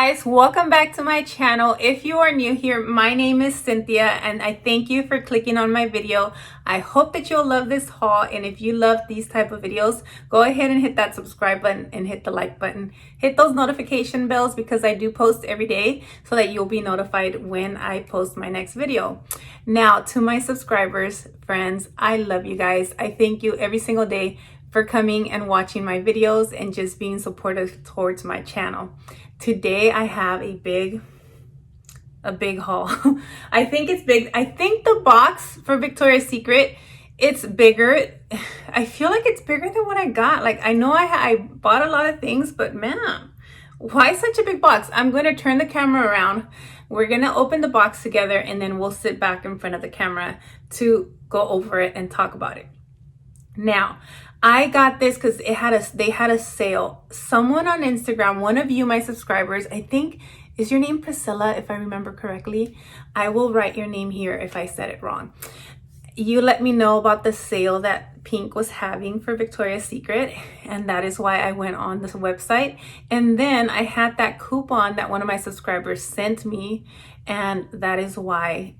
guys, welcome back to my channel. If you are new here, my name is Cynthia and I thank you for clicking on my video. I hope that you'll love this haul, and if you love these type of videos, go ahead and hit that subscribe button and hit the like button. Hit those notification bells because I do post every day so that you'll be notified when I post my next video. Now, to my subscribers, friends, I love you guys. I thank you every single day for coming and watching my videos and just being supportive towards my channel. Today I have a big haul. I think it's big. I think the box for Victoria's Secret, it's bigger. I feel like it's bigger than what I got. Like, I know I bought a lot of things, but man, why such a big box? I'm going to turn the camera around. We're going to open the box together and then we'll sit back in front of the camera to go over it and talk about it. Now, I got this because they had a sale. Someone on Instagram, one of you, my subscribers, I think, is your name Priscilla, if I remember correctly? I will write your name here if I said it wrong. You let me know about the sale that Pink was having for Victoria's Secret, and that is why I went on this website. And then I had that coupon that one of my subscribers sent me, and that is why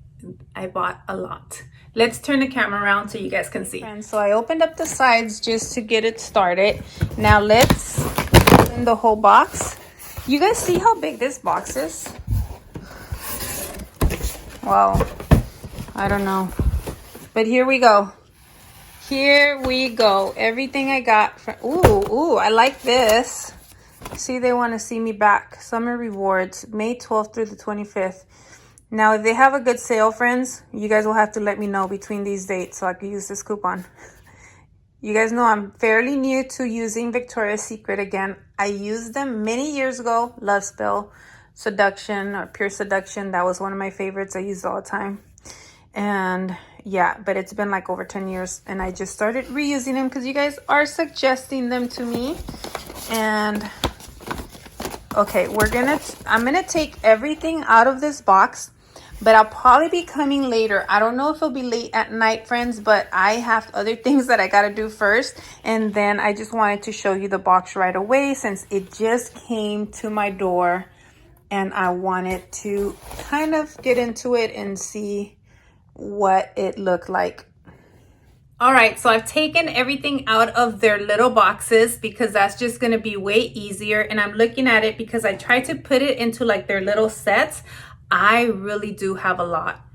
I bought a lot. Let's turn the camera around so you guys can see. And so I opened up the sides just to get it started. Now let's open the whole box. You guys see how big this box is? Wow, I don't know. But here we go. Here we go. Everything I got from, ooh, I like this. See, they want to see me back. Summer rewards, May 12th through the 25th. Now, if they have a good sale, friends, you guys will have to let me know between these dates so I can use this coupon. You guys know I'm fairly new to using Victoria's Secret again. I used them many years ago. Love Spell, Seduction, or Pure Seduction. That was one of my favorites. I used all the time. And yeah, but it's been like over 10 years. And I just started reusing them because you guys are suggesting them to me. And okay, I'm gonna take everything out of this box. But I'll probably be coming later. I don't know if it'll be late at night, friends, but I have other things that I got to do first. And then I just wanted to show you the box right away since it just came to my door. And I wanted to kind of get into it and see what it looked like. All right, so I've taken everything out of their little boxes because that's just going to be way easier. And I'm looking at it because I tried to put it into like their little sets. I really do have a lot,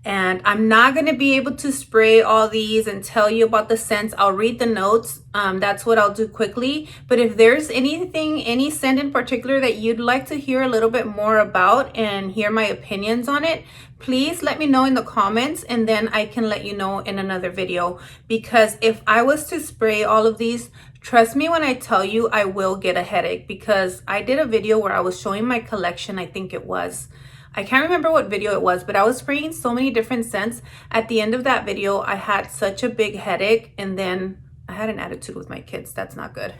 and I'm not going to be able to spray all these and tell you about the scents. I'll read the notes. That's what I'll do quickly. But if there's any scent in particular that you'd like to hear a little bit more about and hear my opinions on it, please let me know in the comments, and then I can let you know in another video. Because if I was to spray all of these, trust me when I tell you, I will get a headache, because I did a video where I was showing my collection. I think it was, I can't remember what video it was, but I was spraying so many different scents. At the end of that video, I had such a big headache, and then I had an attitude with my kids. That's not good.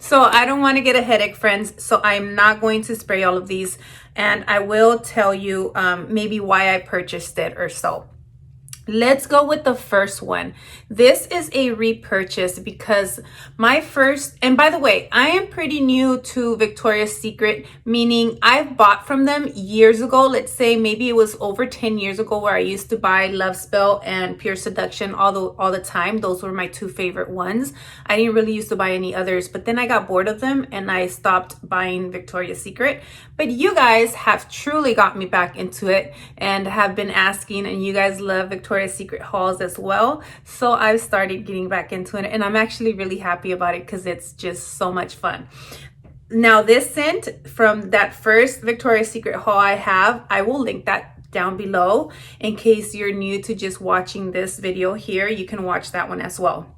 So I don't want to get a headache, friends. So I'm not going to spray all of these, and I will tell you maybe why I purchased it or so. Let's go with the first one. This is a repurchase because my first, and by the way, I am pretty new to Victoria's Secret, meaning I've bought from them years ago. Let's say maybe it was over 10 years ago, where I used to buy Love Spell and Pure Seduction all the time. Those were my two favorite ones. I didn't really used to buy any others, but then I got bored of them and I stopped buying Victoria's Secret. But you guys have truly got me back into it and have been asking, and you guys love Victoria's Secret hauls as well. So I've started getting back into it, and I'm actually really happy about it because it's just so much fun. Now, this scent from that first Victoria's Secret haul I will link that down below in case you're new to just watching this video here. You can watch that one as well.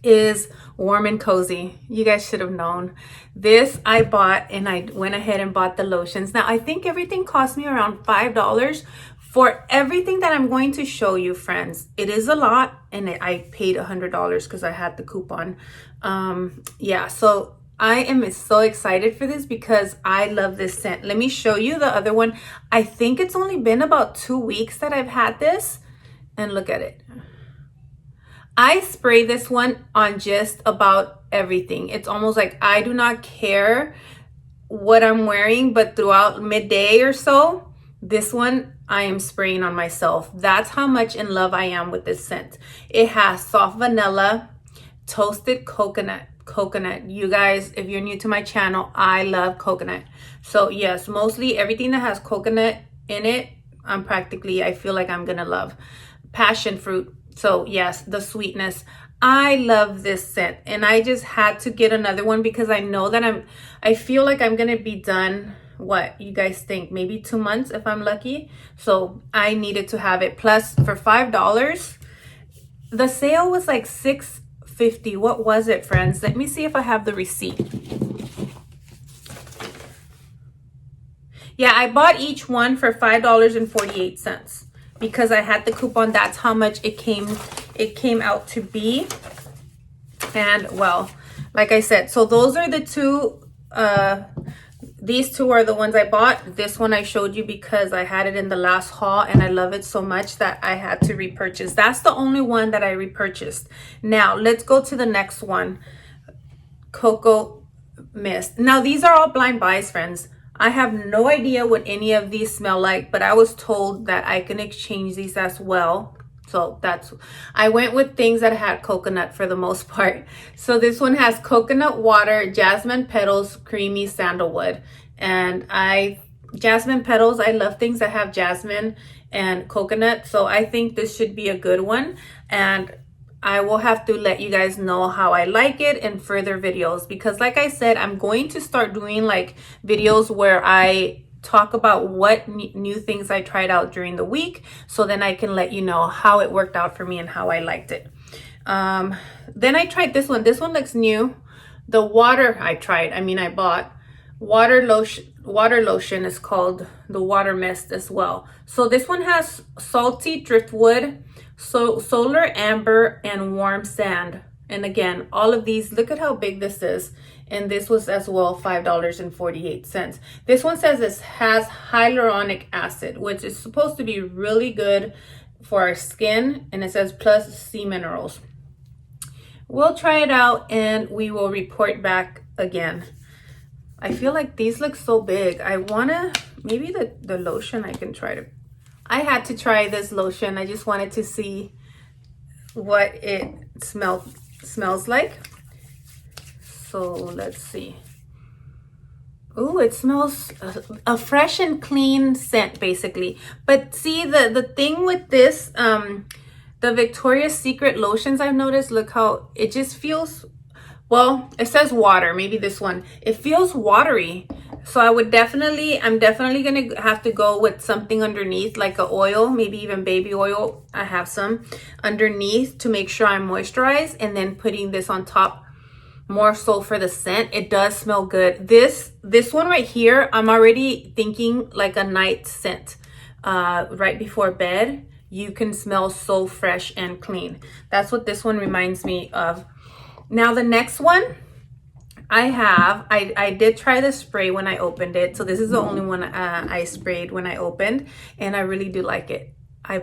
Is Warm and Cozy. You guys should have known. This I bought, and I went ahead and bought the lotions. Now, I think everything cost me around $5 for everything that I'm going to show you, friends. It is a lot, and I paid $100 because I had the coupon. Yeah, so I am so excited for this because I love this scent. Let me show you the other one. I think it's only been about 2 weeks that I've had this, and look at it. I spray this one on just about everything. It's almost like I do not care what I'm wearing, but throughout midday or so, this one I am spraying on myself. That's how much in love I am with this scent. It has soft vanilla, toasted coconut. You guys, if you're new to my channel, I love coconut. So yes, mostly everything that has coconut in it, I feel like I'm gonna love. Passion fruit. So yes, the sweetness. I love this scent, and I just had to get another one because I know that I feel like I'm gonna be done. What you guys think? Maybe 2 months if I'm lucky. So I needed to have it. Plus, for $5, the sale was like $6.50. What was it, friends? Let me see if I have the receipt. Yeah, I bought each one for $5.48 because I had the coupon. That's how much it came out to be. And well, like I said, so those are the two. These two are the ones I bought. This one I showed you because I had it in the last haul and I love it so much that I had to repurchase. That's the only one that I repurchased. Now let's go to the next one. Coco Mist. Now these are all blind buys, friends. I have no idea what any of these smell like, but I was told that I can exchange these as well. So I went with things that had coconut for the most part. So this one has coconut water, jasmine petals, creamy sandalwood. And jasmine petals, I love things that have jasmine and coconut. So I think this should be a good one. And I will have to let you guys know how I like it in further videos, because like I said, I'm going to start doing like videos where I talk about what new things I tried out during the week, so then I can let you know how it worked out for me and how I liked it. Then I tried this one. This one looks new. The water I bought water lotion is called the Water Mist as well. So this one has salty driftwood, solar amber, and warm sand. And again, all of these, look at how big this is. And this was as well $5.48. This one says this has hyaluronic acid, which is supposed to be really good for our skin. And it says plus sea minerals. We'll try it out and we will report back again. I feel like these look so big. I wanna, maybe the lotion I can try to, I had to try this lotion. I just wanted to see what it smells like. So let's see. Oh, it smells a fresh and clean scent basically. But see, the thing with this, the Victoria's Secret lotions I've noticed, look how it just feels, well, it says water, maybe this one. It feels watery. So I'm definitely gonna have to go with something underneath, like a oil, maybe even baby oil. I have some underneath to make sure I'm moisturized, and then putting this on top more so for the scent. It does smell good. This one right here, I'm already thinking like a night scent. Right before bed, you can smell so fresh and clean. That's what this one reminds me of. Now the next one I did try the spray when I opened it. So this is the only one I sprayed when I opened, and I really do like it. I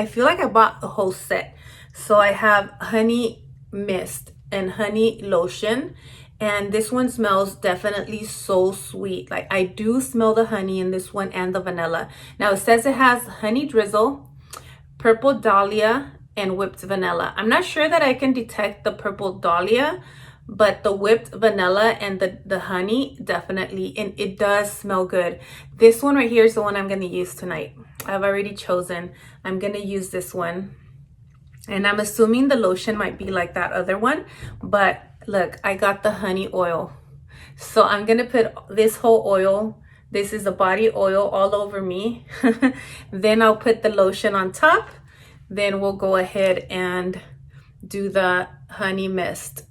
feel like I bought a whole set. So I have honey mist and honey lotion, and this one smells definitely so sweet. Like I do smell the honey in this one and the vanilla. Now it says it has honey drizzle, purple dahlia, and whipped vanilla. I'm not sure that I can detect the purple dahlia, but the whipped vanilla and the honey definitely, and it does smell good. This one right here is the one I'm going to use tonight. I've already chosen. I'm going to use this one. And I'm assuming the lotion might be like that other one, but look, I got the honey oil. So I'm going to put this whole oil, this is a body oil, all over me. Then I'll put the lotion on top. Then we'll go ahead and do the honey mist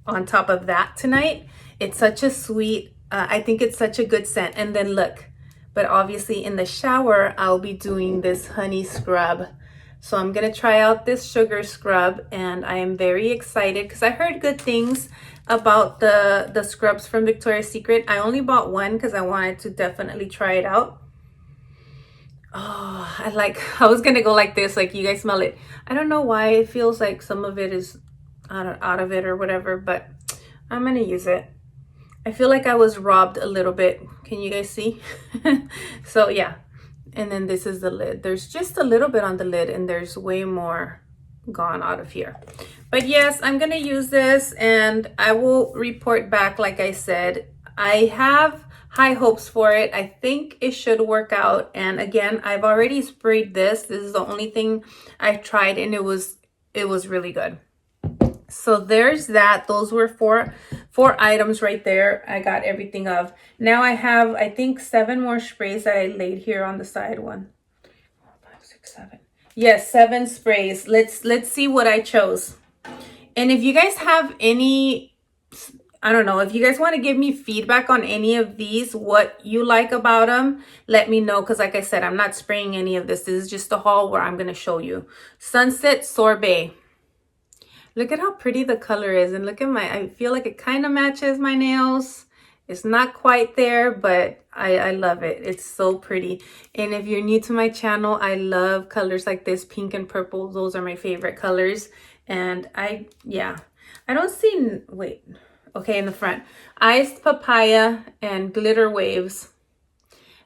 on top of that tonight. It's such a sweet, I think it's such a good scent. And then look, but obviously in the shower, I'll be doing this honey scrub. So I'm gonna try out this sugar scrub, and I am very excited because I heard good things about the scrubs from Victoria's Secret. I only bought one because I wanted to definitely try it out. Oh, I was gonna go like this, like you guys smell it. I don't know why it feels like some of it is out of it or whatever, but I'm gonna use it. I feel like I was robbed a little bit. Can you guys see? So yeah. And then this is the lid. There's just a little bit on the lid and there's way more gone out of here. But yes, I'm gonna use this and I will report back. Like I said, I have high hopes for it. I think it should work out. And again, I've already sprayed this. This is the only thing I've tried and it was really good. So there's that. Those were four items right there. I got everything of. Now I have, I think, 7 more sprays that I laid here on the side. 1, 4, 5, 6, 7. Yes, 7 sprays. Let's see what I chose. And if you guys have any, I don't know, if you guys want to give me feedback on any of these, what you like about them, let me know. Because like I said, I'm not spraying any of this. This is just a haul where I'm going to show you. Sunset Sorbet. Look at how pretty the color is. And look at I feel like it kind of matches my nails. It's not quite there, but I love it. It's so pretty. And if you're new to my channel, I love colors like this, pink and purple. Those are my favorite colors. And I don't see, wait. Okay, in the front. Iced papaya and glitter waves.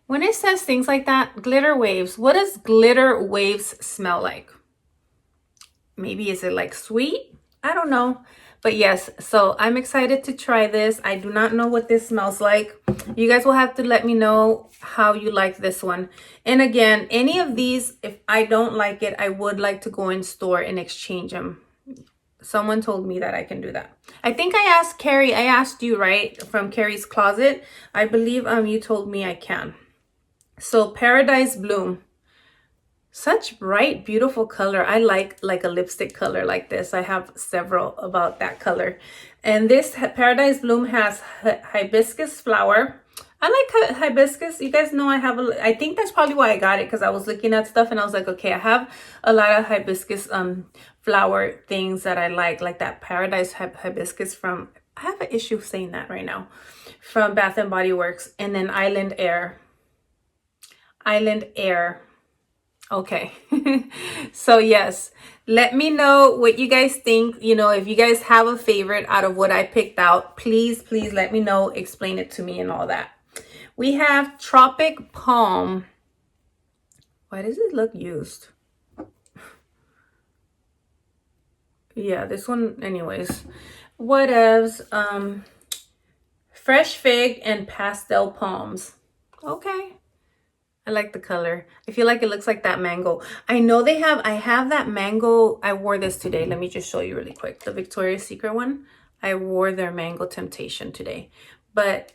When it says things like that, glitter waves, what does glitter waves smell like? Maybe is it like sweet? I don't know. But yes, so I'm excited to try this. I do not know what this smells like. You guys will have to let me know how you like this one. And again, any of these, if I don't like it, I would like to go in store and exchange them. Someone told me that I can do that. I think I asked Carrie, I asked you, right? From Carrie's Closet. I believe you told me I can. So Paradise Bloom. Such bright, beautiful color. I like a lipstick color like this. I have several about that color. And this Paradise Bloom has hibiscus flower. I like hibiscus. You guys know I think that's probably why I got it, because I was looking at stuff and I was like, okay, I have a lot of hibiscus flower things that I like that Paradise hibiscus from, I have an issue saying that right now, from Bath and Body Works. And then Island Air. Okay. So yes, let me know what you guys think. You know, if you guys have a favorite out of what I picked out, please let me know, explain it to me and all that. We have Tropic Palm. Why does it look used? Yeah, this one, anyways. What else? Fresh Fig and Pastel Palms. Okay. I like the color. I feel like it looks like that mango. I know I have that mango. I wore this today. Let me just show you really quick. The Victoria's Secret one. I wore their Mango Temptation today. But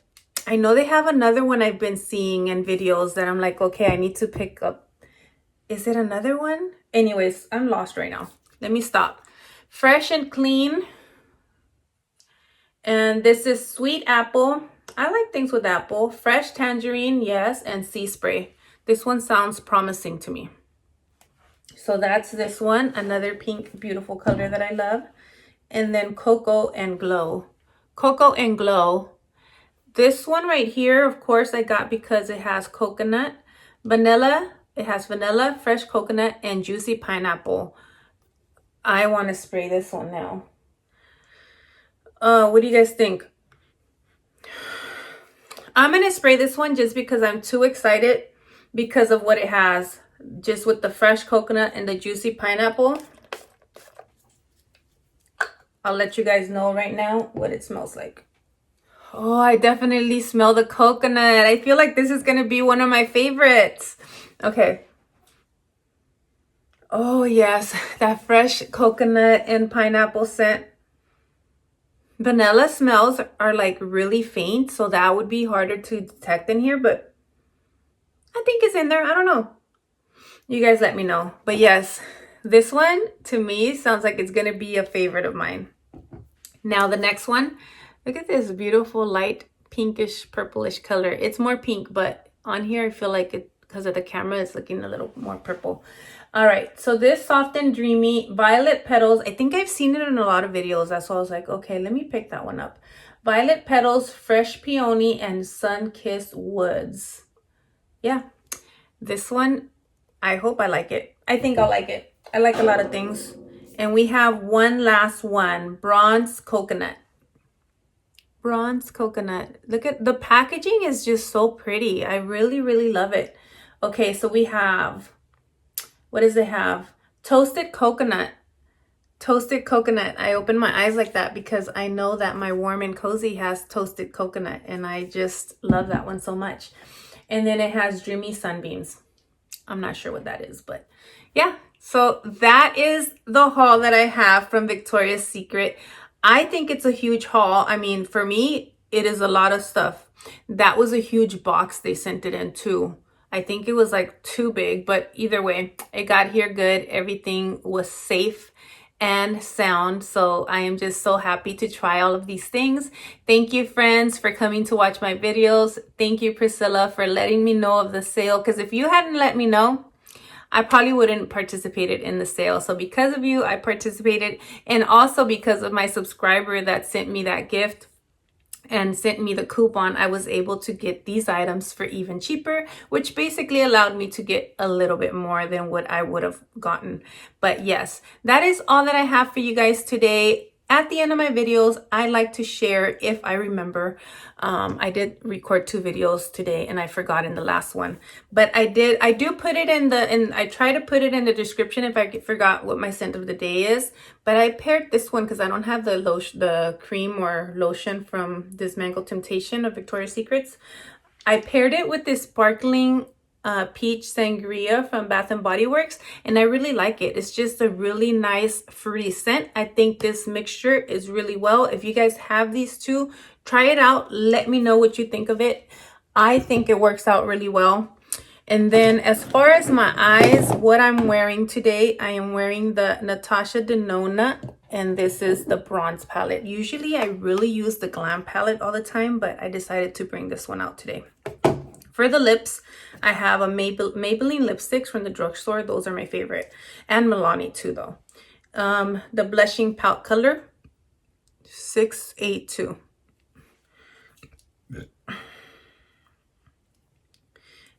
I know they have another one I've been seeing in videos that I'm like, okay, I need to pick up. Is it another one? Anyways, I'm lost right now. Let me stop. Fresh and Clean. And this is Sweet Apple. I like things with apple. Fresh Tangerine, yes, and Sea Spray. This one sounds promising to me. So that's this one. Another pink, beautiful color that I love. And then Coco and Glow. Coco and Glow. This one right here, of course, I got because it has coconut, vanilla. It has vanilla, fresh coconut, and juicy pineapple. I want to spray this one now. What do you guys think? I'm going to spray this one just because I'm too excited because of what it has. Just with the fresh coconut and the juicy pineapple. I'll let you guys know right now what it smells like. Oh, I definitely smell the coconut. I feel like this is going to be one of my favorites. Okay. Oh, yes. That fresh coconut and pineapple scent. Vanilla smells are like really faint, so that would be harder to detect in here, but I think it's in there. I don't know. You guys let me know. But yes, this one to me sounds like it's going to be a favorite of mine. Now the next one, look at this beautiful light pinkish purplish color. It's more pink, but on here I feel like it, because of the camera, it's looking a little more purple. All right, so this Soft and Dreamy Violet Petals. I think I've seen it in a lot of videos. That's why I was like, okay, let me pick that one up. Violet Petals, Fresh Peony, and Sun-Kissed Woods. Yeah, this one, I hope I like it. I think I'll like it. I like a lot of things. And we have one last one, Bronze Coconut. Bronze coconut. Look at the packaging is just so pretty. I really, really love it. Okay, so we have, what does it have? Toasted coconut. Toasted coconut. I open my eyes like that because I know that my Warm and Cozy has toasted coconut, and I just love that one so much. And then it has Dreamy Sunbeams. I'm not sure what that is, but yeah. So that is the haul that I have from Victoria's Secret. I think it's a huge haul. I mean, for me, it is a lot of stuff. That was a huge box they sent it in too. I think it was like too big, but either way, it got here good. Everything was safe and sound. So I am just so happy to try all of these things. Thank you, friends, for coming to watch my videos. Thank you, Priscilla, for letting me know of the sale. Because if you hadn't let me know, I probably wouldn't participated in the sale. So because of you, I participated. And also because of my subscriber that sent me that gift and sent me the coupon, I was able to get these items for even cheaper, which basically allowed me to get a little bit more than what I would have gotten. But yes, that is all that I have for you guys today. At the end of my videos, I like to share, if I remember, I did record 2 videos today and I forgot in the last one, but I do put it I try to put it in the description if I forgot what my scent of the day is. But I paired this one because I don't have the lotion, the cream or lotion from this Mango Temptation of Victoria's Secrets. I paired it with this sparkling peach sangria from Bath and Body Works, and I really like it. It's just a really nice fruity scent. I think this mixture is really well. If you guys have these two, try it out. Let me know what you think of it. I think it works out really well. And then as far as my eyes, what I'm wearing today, I am wearing the Natasha Denona, and this is the bronze palette. Usually I really use the Glam palette all the time, but I decided to bring this one out today. For the lips, I have a Maybelline lipsticks from the drugstore. Those are my favorite. And Milani too, though. The Blushing Pout Color, 682.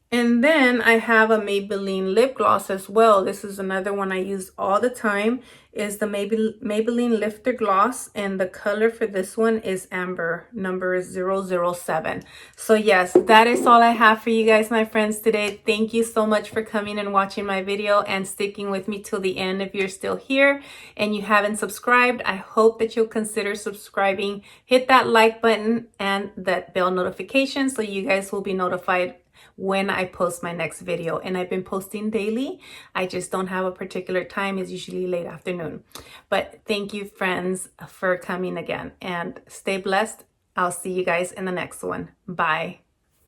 And then I have a Maybelline lip gloss as well. This is another one I use all the time. Is the Maybelline Lifter Gloss, and the color for this one is Amber, number is 007. So yes, that is all I have for you guys, my friends, today. Thank you so much for coming and watching my video and sticking with me till the end. If you're still here and you haven't subscribed, I hope that you'll consider subscribing. Hit that like button and that bell notification so you guys will be notified when I post my next video. And I've been posting daily. I just don't have a particular time. It's usually late afternoon. But thank you, friends, for coming again, and stay blessed. I'll see you guys in the next one. Bye.